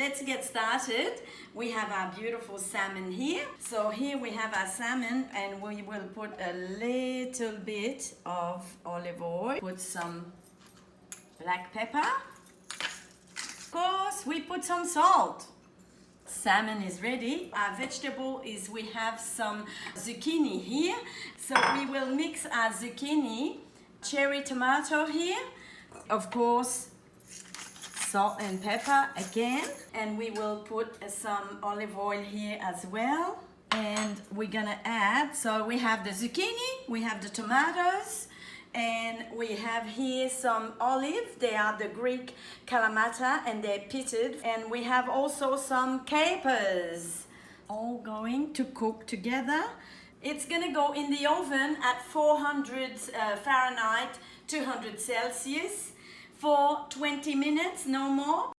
let's get started. We have our beautiful salmon here. So here we have our salmon, and we will put a little bit of olive oil, put some black pepper. Of course, we put some salt. Salmon is ready. Our vegetable is, we have some zucchini here. So we will mix our zucchini, cherry tomato here, of course, salt and pepper again, and we will put some olive oil here as well. And we're gonna add, so we have the zucchini, we have the tomatoes, and we have here some olive. They are the Greek kalamata and they're pitted. And we have also some capers, all going to cook together. It's gonna go in the oven at 400 Fahrenheit, 200 Celsius for 20 minutes, no more.